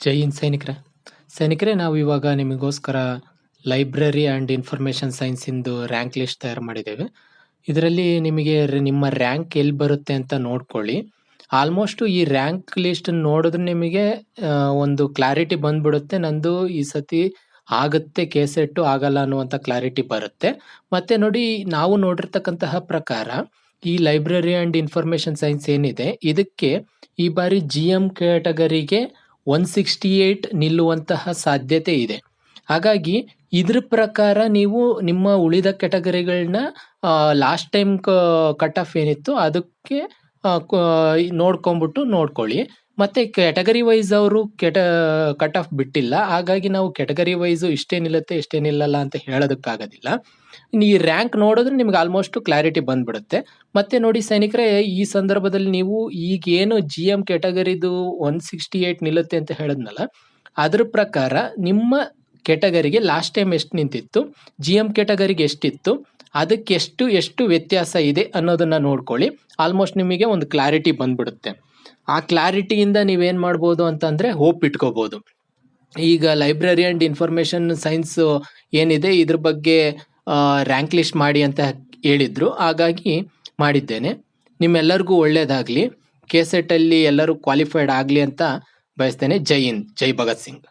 ಜೈ ಹಿಂದ್ ಸೈನಿಕ್ರೆ. ಸೈನಿಕ್ರೆ, ನಾವು ಇವಾಗ ನಿಮಗೋಸ್ಕರ ಲೈಬ್ರರಿ ಆ್ಯಂಡ್ ಇನ್ಫಾರ್ಮೇಷನ್ ಸೈನ್ಸಿಂದು ರ್ಯಾಂಕ್ ಲಿಸ್ಟ್ ತಯಾರು ಮಾಡಿದ್ದೇವೆ. ಇದರಲ್ಲಿ ನಿಮಗೆ ನಿಮ್ಮ ರ್ಯಾಂಕ್ ಎಲ್ಲಿ ಬರುತ್ತೆ ಅಂತ ನೋಡ್ಕೊಳ್ಳಿ. ಆಲ್ಮೋಸ್ಟು ಈ ರ್ಯಾಂಕ್ ಲಿಸ್ಟ್ ನೋಡಿದ್ರೆ ನಿಮಗೆ ಒಂದು ಕ್ಲಾರಿಟಿ ಬಂದ್ಬಿಡುತ್ತೆ. ನಂದು ಈ ಸತಿ ಆಗುತ್ತೆ ಕೆಸೆಟ್ಟು ಆಗಲ್ಲ ಅನ್ನುವಂಥ ಕ್ಲಾರಿಟಿ ಬರುತ್ತೆ. ಮತ್ತೆ ನೋಡಿ, ನಾವು ನೋಡಿರ್ತಕ್ಕಂತಹ ಪ್ರಕಾರ ಈ ಲೈಬ್ರರಿ ಆ್ಯಂಡ್ ಇನ್ಫಾರ್ಮೇಷನ್ ಸೈನ್ಸ್ ಏನಿದೆ, ಇದಕ್ಕೆ ಈ ಬಾರಿ GM ಕ್ಯಾಟಗರಿಗೆ 168 ನಿಲ್ಲುವಂತಹ ಸಾಧ್ಯತೆ ಇದೆ. ಹಾಗಾಗಿ ಇದ್ರ ಪ್ರಕಾರ ನೀವು ನಿಮ್ಮ ಉಳಿದ ಕ್ಯಾಟಗರಿಗಳನ್ನ ಲಾಸ್ಟ್ ಟೈಮ್ ಕಟ್ ಆಫ್ ಏನಿತ್ತು ಅದಕ್ಕೆ ನೋಡ್ಕೊಳ್ಳಿ. ಮತ್ತೆ ಕ್ಯಾಟಗರಿ ವೈಸ್ ಅವರು ಕಟ್ ಆಫ್ ಬಿಟ್ಟಿಲ್ಲ. ಹಾಗಾಗಿ ನಾವು ಕ್ಯಾಟಗರಿ ವೈಸು ಇಷ್ಟೇ ನಿಲ್ಲುತ್ತೆ ಇಷ್ಟೇ ನಿಲ್ಲಲ್ಲ ಅಂತ ಹೇಳೋದಕ್ಕಾಗೋದಿಲ್ಲ. ಈ ರ್ಯಾಂಕ್ ನೋಡಿದ್ರೆ ನಿಮ್ಗೆ ಆಲ್ಮೋಸ್ಟ್ ಕ್ಲಾರಿಟಿ ಬಂದ್ಬಿಡುತ್ತೆ. ಮತ್ತೆ ನೋಡಿ ಸೈನಿಕರೇ, ಈ ಸಂದರ್ಭದಲ್ಲಿ ನೀವು ಈಗೇನು GM ಕ್ಯಾಟಗರಿದು 168 ನಿಲ್ಲುತ್ತೆ ಅಂತ ಹೇಳಿದ್ನಲ್ಲ, ಅದ್ರ ಪ್ರಕಾರ ನಿಮ್ಮ ಕ್ಯಾಟಗರಿಗೆ ಲಾಸ್ಟ್ ಟೈಮ್ ಎಷ್ಟು ನಿಂತಿತ್ತು, GM ಕ್ಯಾಟಗರಿಗೆ ಎಷ್ಟಿತ್ತು, ಅದಕ್ಕೆ ಎಷ್ಟು ವ್ಯತ್ಯಾಸ ಇದೆ ಅನ್ನೋದನ್ನ ನೋಡ್ಕೊಳ್ಳಿ. ಆಲ್ಮೋಸ್ಟ್ ನಿಮಗೆ ಒಂದು ಕ್ಲಾರಿಟಿ ಬಂದ್ಬಿಡುತ್ತೆ. ಆ ಕ್ಲಾರಿಟಿಯಿಂದ ನೀವೇನ್ ಮಾಡ್ಬೋದು ಅಂತಂದ್ರೆ ಹೋಪ್ ಇಟ್ಕೋಬಹುದು. ಈಗ ಲೈಬ್ರರಿ ಆ್ಯಂಡ್ ಇನ್ಫಾರ್ಮೇಷನ್ ಸೈನ್ಸ್ ಏನಿದೆ ಇದ್ರ ಬಗ್ಗೆ ರ್ಯಾಂಕ್ ಲಿಸ್ಟ್ ಮಾಡಿ ಅಂತ ಹೇಳಿದ್ರು, ಹಾಗಾಗಿ ಮಾಡಿದ್ದೇನೆ. ನಿಮ್ಮೆಲ್ಲರಿಗೂ ಒಳ್ಳೇದಾಗ್ಲಿ. KSET ಅಲ್ಲಿ ಎಲ್ಲರೂ ಕ್ವಾಲಿಫೈಡ್ ಆಗಲಿ ಅಂತ ಬಯಸ್ತೇನೆ. ಜೈ ಹಿಂದ್, ಜೈ ಭಗತ್ ಸಿಂಗ್.